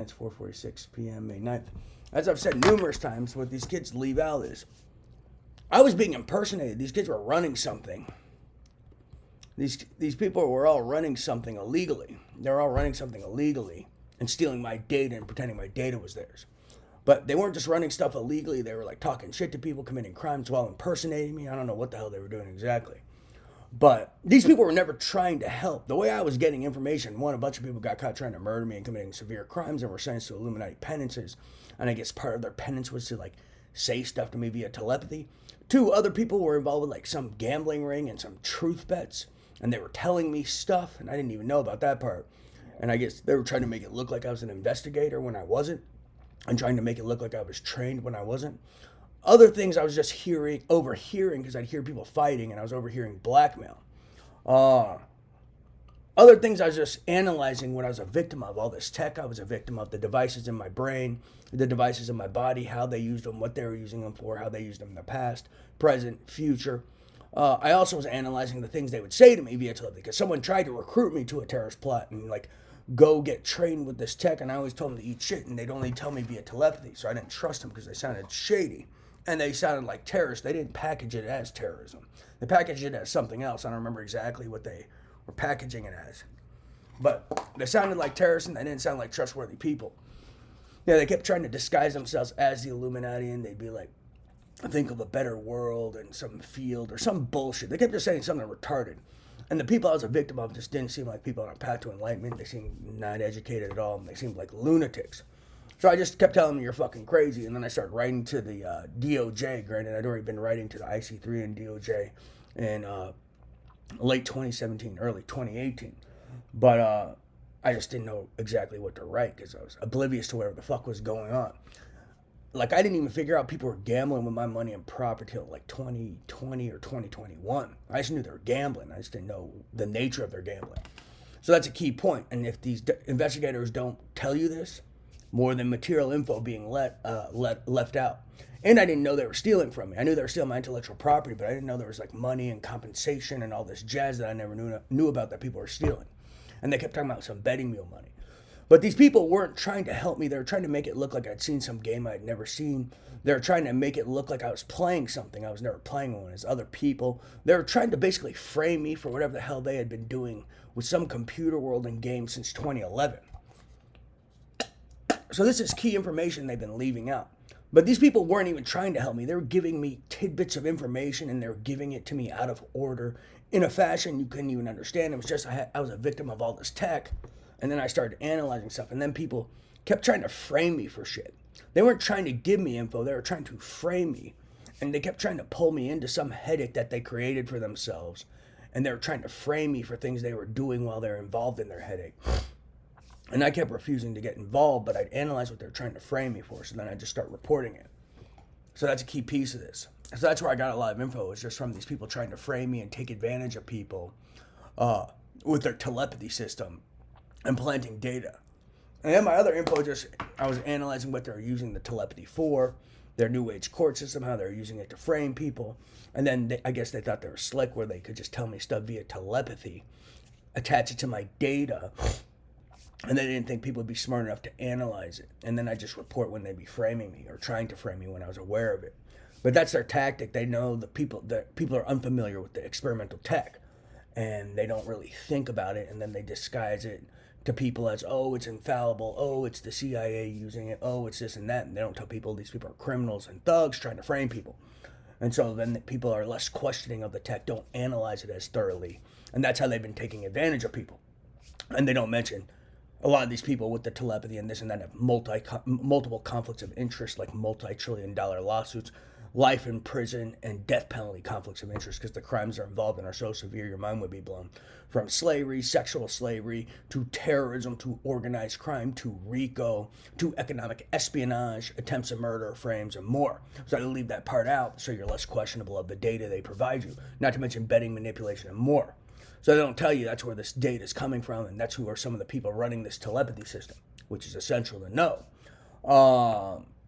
It's 4:46 p.m. May 9th. As I've said numerous times, what these kids leave out is I was being impersonated. These kids were running something. These people were all running something illegally. They're all running something illegally and stealing my data and pretending my data was theirs. But they weren't just running stuff illegally. They were like talking shit to people, committing crimes while impersonating me. I don't know what the hell they were doing exactly. But these people were never trying to help. The way I was getting information, one, a bunch of people got caught trying to murder me and committing severe crimes and were sentenced to Illuminati penances. And I guess part of their penance was to like say stuff to me via telepathy. Two, other people were involved with like some gambling ring and some truth bets. And they were telling me stuff, and I didn't even know about that part. And I guess they were trying to make it look like I was an investigator when I wasn't, and trying to make it look like I was trained when I wasn't. Other things I was just overhearing, because I'd hear people fighting, and I was overhearing blackmail. Other things I was just analyzing when I was a victim of all this tech. I was a victim of the devices in my brain, the devices in my body, how they used them, what they were using them for, how they used them in the past, present, future. I also was analyzing the things they would say to me via telepathy, because someone tried to recruit me to a terrorist plot and like go get trained with this tech, and I always told them to eat shit, and they'd only tell me via telepathy, so I didn't trust them because they sounded shady, and they sounded like terrorists. They didn't package it as terrorism. They packaged it as something else. I don't remember exactly what they were packaging it as, but they sounded like terrorists, and they didn't sound like trustworthy people. Yeah, they kept trying to disguise themselves as the Illuminati, and they'd be like, think of a better world in some field or some bullshit. They kept just saying something retarded. And the people I was a victim of just didn't seem like people on a path to enlightenment. They seemed not educated at all, and they seemed like lunatics. So I just kept telling them, you're fucking crazy. And then I started writing to the DOJ. Granted, I'd already been writing to the IC3 and DOJ in late 2017, early 2018. But I just didn't know exactly what to write because I was oblivious to whatever the fuck was going on. Like, I didn't even figure out people were gambling with my money and property till like 2020 or 2021. I just knew they were gambling. I just didn't know the nature of their gambling. So that's a key point. And if these investigators don't tell you this, more than material info being left out. And I didn't know they were stealing from me. I knew they were stealing my intellectual property, but I didn't know there was like money and compensation and all this jazz that I never knew about that people were stealing. And they kept talking about some betting mule money. But these people weren't trying to help me. They were trying to make it look like I'd seen some game I'd never seen. They were trying to make it look like I was playing something I was never playing on as other people. They were trying to basically frame me for whatever the hell they had been doing with some computer world and game since 2011. So this is key information they've been leaving out. But these people weren't even trying to help me. They were giving me tidbits of information, and they were giving it to me out of order in a fashion you couldn't even understand. It was just I was a victim of all this tech. And then I started analyzing stuff, and then people kept trying to frame me for shit. They weren't trying to give me info, they were trying to frame me. And they kept trying to pull me into some headache that they created for themselves. And they were trying to frame me for things they were doing while they were involved in their headache. And I kept refusing to get involved, but I'd analyze what they were trying to frame me for, so then I'd just start reporting it. So that's a key piece of this. So that's where I got a lot of info, is just from these people trying to frame me and take advantage of people with their telepathy system and planting data. And then my other info, I was analyzing what they're using the telepathy for, their new age court system, how they're using it to frame people. And then I guess they thought they were slick where they could just tell me stuff via telepathy, attach it to my data, and they didn't think people would be smart enough to analyze it. And then I just report when they'd be framing me or trying to frame me when I was aware of it. But that's their tactic. They know the people are unfamiliar with the experimental tech, and they don't really think about it, and then they disguise it to people as, oh, it's infallible, oh, it's the CIA using it, oh, it's this and that. And they don't tell people these people are criminals and thugs trying to frame people. And so then people are less questioning of the tech, don't analyze it as thoroughly. And that's how they've been taking advantage of people. And they don't mention a lot of these people with the telepathy and this and that have multiple conflicts of interest, like multi-trillion-dollar lawsuits, life in prison, and death penalty conflicts of interest, because the crimes are involved and are so severe your mind would be blown. From slavery, sexual slavery, to terrorism, to organized crime, to RICO, to economic espionage, attempts at murder, frames, and more. So I leave that part out so you're less questionable of the data they provide you, not to mention betting, manipulation, and more. So they don't tell you that's where this data is coming from, and that's who are some of the people running this telepathy system, which is essential to know.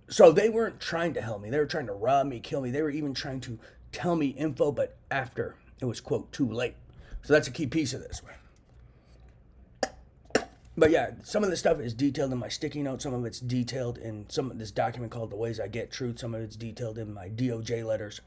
So they weren't trying to help me. They were trying to rob me, kill me. They were even trying to tell me info, but after it was, quote, too late. So that's a key piece of this. But yeah, some of this stuff is detailed in my sticky notes. Some of it's detailed in some of this document called The Ways I Get Truth. Some of it's detailed in my DOJ letters.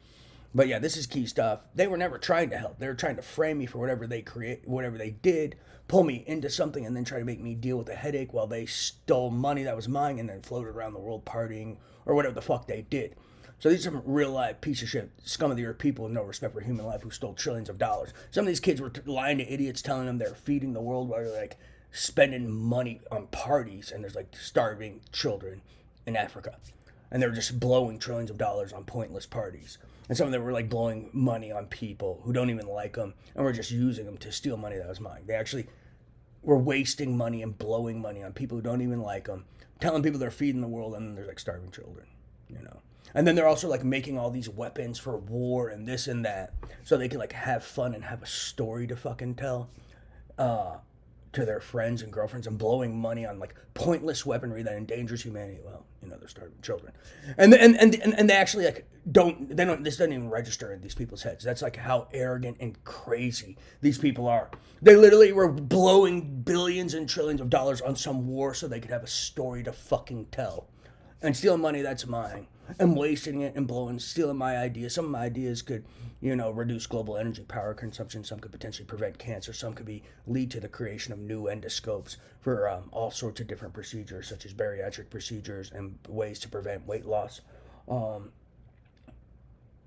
But yeah, this is key stuff. They were never trying to help. They were trying to frame me for whatever they whatever they did, pull me into something, and then try to make me deal with a headache while they stole money that was mine and then floated around the world partying or whatever the fuck they did. So these are some real life piece of shit, scum of the earth people with no respect for human life who stole trillions of dollars. Some of these kids were lying to idiots, telling them they're feeding the world while they're like spending money on parties, and there's like starving children in Africa. And they're just blowing trillions of dollars on pointless parties. And some of them were like blowing money on people who don't even like them, and were just using them to steal money that was mine. They actually were wasting money and blowing money on people who don't even like them, telling people they're feeding the world, and then there's like starving children, you know. And then they're also like making all these weapons for war and this and that, so they can like have fun and have a story to fucking tell to their friends and girlfriends, and blowing money on like pointless weaponry that endangers humanity. Well, you know, they're starving children, and they actually like this doesn't even register in these people's heads. That's like how arrogant and crazy these people are. They literally were blowing billions and trillions of dollars on some war so they could have a story to fucking tell, and stealing money that's mine, and wasting it and stealing my ideas. Some of my ideas could, you know, reduce global energy power consumption. Some could potentially prevent cancer. Some could lead to the creation of new endoscopes for all sorts of different procedures, such as bariatric procedures and ways to prevent weight loss.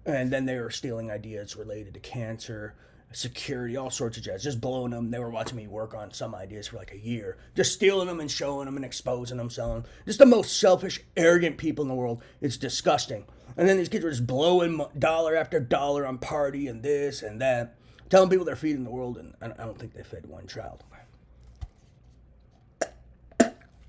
And then they were stealing ideas related to cancer, security, all sorts of jazz, just blowing them. They were watching me work on some ideas for like a year, just stealing them and showing them and exposing them, selling them. Just the most selfish, arrogant people in the world. It's disgusting. And then these kids were just blowing dollar after dollar on party and this and that, telling people they're feeding the world, and I don't think they fed one child.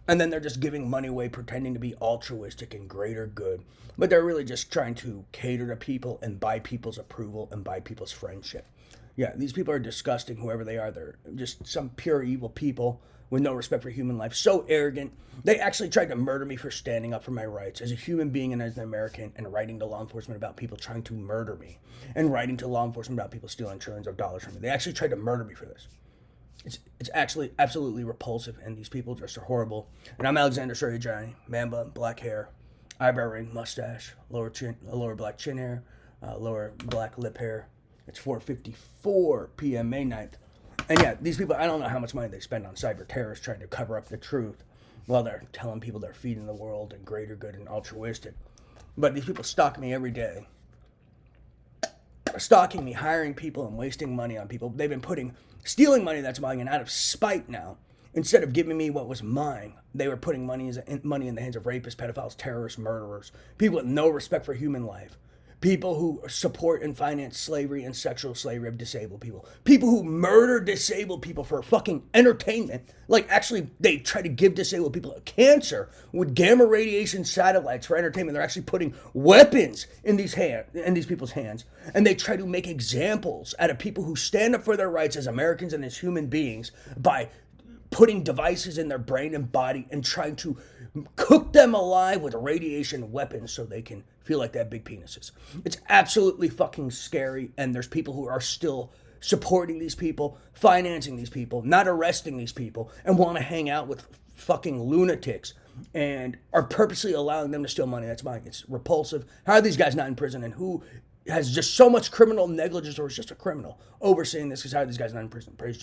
And then they're just giving money away, pretending to be altruistic and greater good. But they're really just trying to cater to people and buy people's approval and buy people's friendship. Yeah, these people are disgusting, whoever they are. They're just some pure evil people with no respect for human life. So arrogant. They actually tried to murder me for standing up for my rights as a human being and as an American, and writing to law enforcement about people trying to murder me, and writing to law enforcement about people stealing trillions of dollars from me. They actually tried to murder me for this. It's actually absolutely repulsive, and these people just are horrible. And I'm Alexander Suriajani, man bun, black hair, eyebrow ring, mustache, lower black chin hair, lower black lip hair. It's 4:54 p.m. May 9th. And yeah, these people, I don't know how much money they spend on cyber terrorists trying to cover up the truth while they're telling people they're feeding the world and greater good and altruistic. But these people stalk me every day. Stalking me, hiring people, and wasting money on people. They've been stealing money that's mine, and out of spite now, instead of giving me what was mine, they were putting money in the hands of rapists, pedophiles, terrorists, murderers, people with no respect for human life, people who support and finance slavery and sexual slavery of disabled people, people who murder disabled people for fucking entertainment. Like, actually, they try to give disabled people cancer with gamma radiation satellites for entertainment. They're actually putting weapons in these people's hands, and they try to make examples out of people who stand up for their rights as Americans and as human beings by putting devices in their brain and body and trying to cook them alive with radiation weapons so they can feel like they have big penises. It's absolutely fucking scary, and there's people who are still supporting these people, financing these people, not arresting these people, and want to hang out with fucking lunatics and are purposely allowing them to steal money that's mine. It's repulsive. How are these guys not in prison, and who has just so much criminal negligence or is just a criminal overseeing this? Because how are these guys not in prison? Praise Jesus.